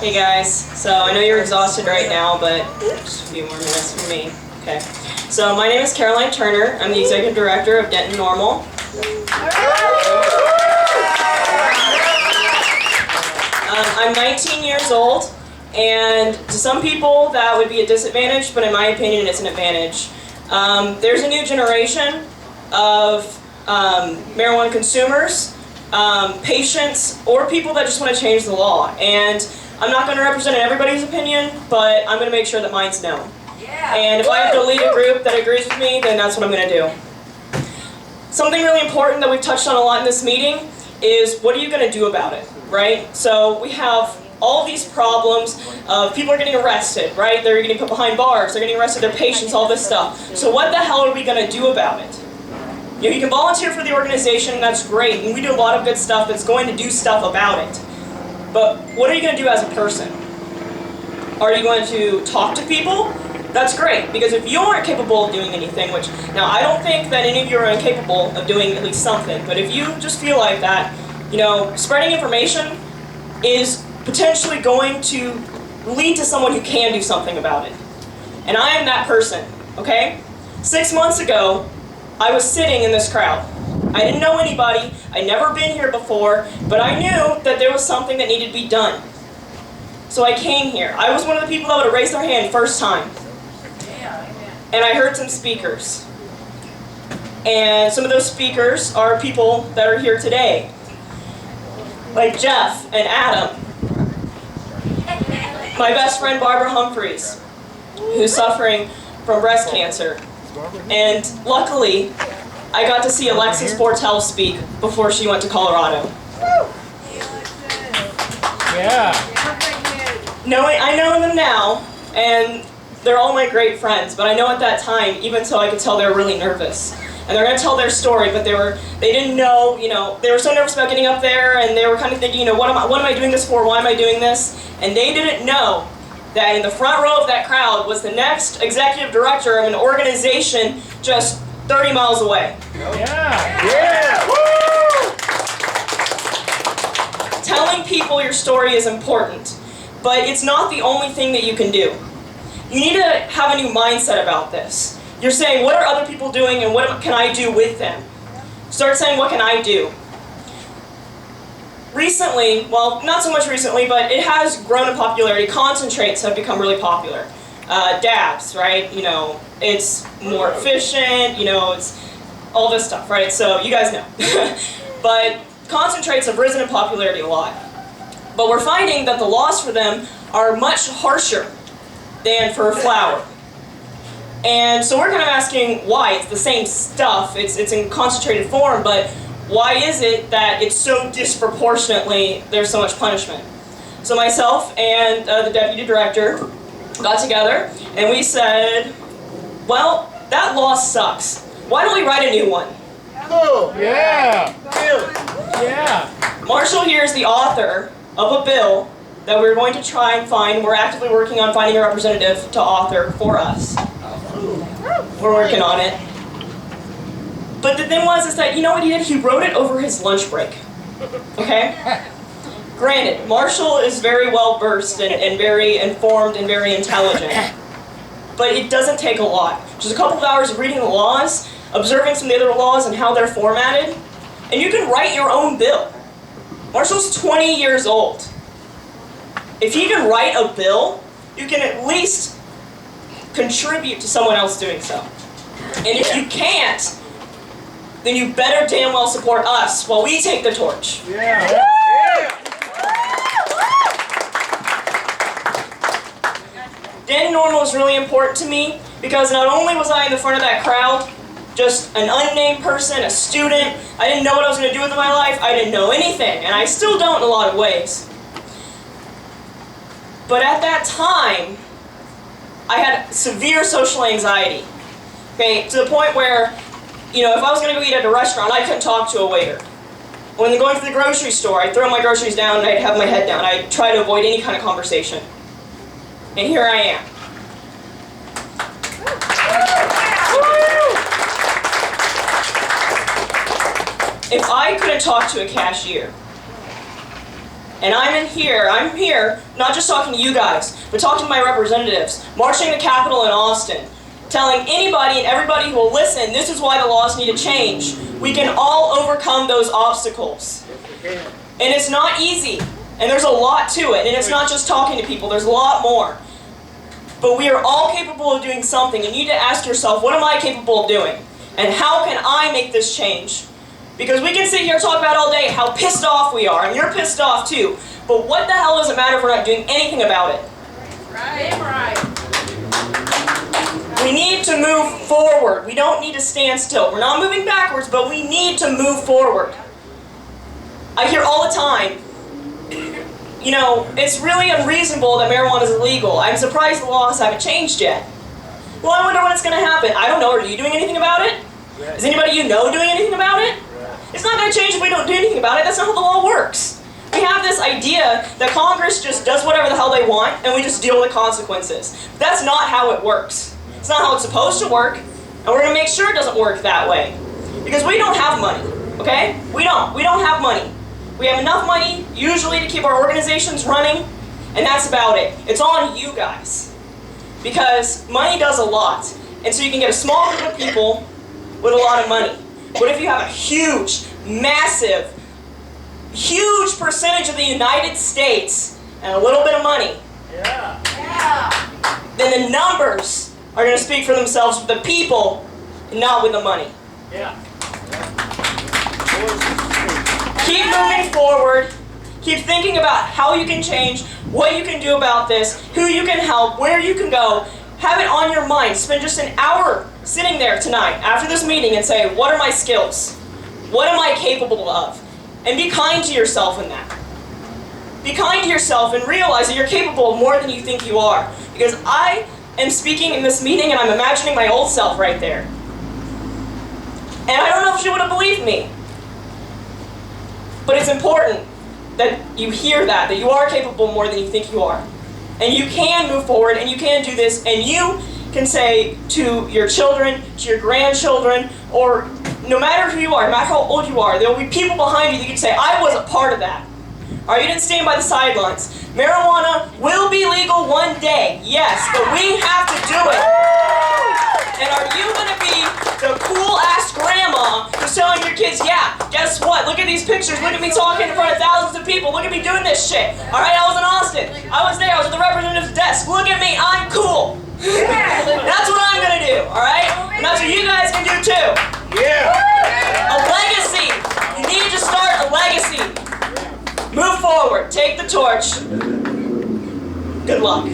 Hey guys, so I know you're exhausted right now, but just a few more minutes for me. Okay. So my name is Caroline Turner. I'm the Executive Director of Denton NORML. I'm 19 years old, and to some people that would be a disadvantage, but in my opinion it's an advantage. There's a new generation of marijuana consumers, patients, or people that just want to change the law. And I'm not going to represent everybody's opinion, but I'm going to make sure that mine's known. Yeah. And if I have to lead a group that agrees with me, then that's what I'm going to do. Something really important that we've touched on a lot in this meeting is what are you going to do about it, right? So we have all these problems of people are getting arrested, right? They're getting put behind bars, they're getting arrested, they're patients, all this stuff. So what the hell are we going to do about it? You know, you can volunteer for the organization, and that's great, and we do a lot of good stuff that's going to do stuff about it. But what are you going to do as a person? Are you going to talk to people? That's great, because if you aren't capable of doing anything, which, now I don't think that any of you are incapable of doing at least something, but if you just feel like that, you know, spreading information is potentially going to lead to someone who can do something about it. And I am that person, okay? 6 months ago, I was sitting in this crowd. I didn't know anybody, I'd never been here before, but I knew that there was something that needed to be done. So I came here. I was one of the people that would have raised their hand first time. And I heard some speakers. And some of those speakers are people that are here today. Like Jeff and Adam. My best friend Barbara Humphreys, who's suffering from breast cancer. And luckily, I got to see Alexis Bortel speak before she went to Colorado. Yeah. I know them now, and they're all my great friends, but I know at that time, even so I could tell they were really nervous. And they're going to tell their story, but they didn't know, you know, they were so nervous about getting up there, and they were kind of thinking, you know, what am I doing this for? Why am I doing this? And they didn't know that in the front row of that crowd was the next executive director of an organization just 30 miles away. Yeah. Yeah. Woo! Telling people your story is important, but it's not the only thing that you can do. You need to have a new mindset about this. You're saying, what are other people doing and what can I do with them? Start saying, what can I do? Recently, well, not so much recently, but it has grown in popularity. Concentrates have become really popular. Dabs, right? You know, it's more efficient, you know, it's all this stuff, right? So you guys know. But concentrates have risen in popularity a lot. But we're finding that the laws for them are much harsher than for flour. And so we're kind of asking why. It's the same stuff, it's in concentrated form, but why is it that it's so disproportionately, there's so much punishment? So myself and the deputy director got together and we said, well, that law sucks. Why don't we write a new one? Cool. Yeah. Yeah. Marshall here is the author of a bill that we're going to try and find. We're actively working on finding a representative to author for us. We're working on it. But the thing is that, you know what he did? He wrote it over his lunch break. Okay? Granted, Marshall is very well versed and very informed and very intelligent. But it doesn't take a lot. Just a couple of hours of reading the laws, observing some of the other laws and how they're formatted, and you can write your own bill. Marshall's 20 years old. If he can write a bill, you can at least contribute to someone else doing so. And if you can't, then you better damn well support us while we take the torch. Yeah. Denton NORML is really important to me because not only was I in the front of that crowd, just an unnamed person, a student, I didn't know what I was going to do with my life, I didn't know anything, and I still don't in a lot of ways. But at that time, I had severe social anxiety, okay, to the point where, you know, if I was going to go eat at a restaurant, I couldn't talk to a waiter. When going to the grocery store, I'd throw my groceries down and I'd have my head down. I'd try to avoid any kind of conversation. And here I am. If I couldn't talk to a cashier, And I'm here, not just talking to you guys, but talking to my representatives, marching the Capitol in Austin, telling anybody and everybody who will listen, this is why the laws need to change. We can all overcome those obstacles. And it's not easy, and there's a lot to it, and it's not just talking to people, there's a lot more. But we are all capable of doing something, and you need to ask yourself, what am I capable of doing? And how can I make this change? Because we can sit here and talk about all day how pissed off we are, and you're pissed off too. But what the hell does it matter if we're not doing anything about it? Right. We need to move forward. We don't need to stand still. We're not moving backwards, but we need to move forward. I hear all the time, you know, it's really unreasonable that marijuana is illegal. I'm surprised the laws haven't changed yet. Well, I wonder when it's going to happen. I don't know. Are you doing anything about it? Is anybody you know doing anything about it? It's not going to change if we don't do anything about it. That's not how the law works. We have this idea that Congress just does whatever the hell they want and we just deal with the consequences. That's not how it works. It's not how it's supposed to work, and we're going to make sure it doesn't work that way. Because we don't have money, okay? We don't. We don't have money. We have enough money, usually, to keep our organizations running, and that's about it. It's on you guys. Because money does a lot. And so you can get a small group of people with a lot of money. What if you have a huge, massive, huge percentage of the United States and a little bit of money? Then the numbers are going to speak for themselves with the people and not with the money. Keep moving forward. Keep thinking about how you can change, what you can do about this, who you can help, where you can go. Have it on your mind. Spend just an hour sitting there tonight after this meeting and say, what are my skills? What am I capable of? And be kind to yourself in that. Be kind to yourself and realize that you're capable of more than you think you are. Because I am speaking in this meeting and I'm imagining my old self right there. And I don't know if she would have believed me. But it's important that you hear that you are capable more than you think you are. And you can move forward, and you can do this, and you can say to your children, to your grandchildren, or no matter who you are, no matter how old you are, there will be people behind you that you can say, I was a part of that. Or you didn't stand by the sidelines. Marijuana will be legal one day, yes, but we have to do it. And are you going to be the cool-ass grandma who's telling your kids, yeah, guess what? Look at these pictures. Look at me talking in front of thousands of people. Look at me doing this shit. All right, I was in Austin. I was there. I was at the representative's desk. Look at me. I'm cool. That's what I'm going to do, all right? And that's what you guys can do, too. A legacy. You need to start a legacy. Move forward. Take the torch. Good luck.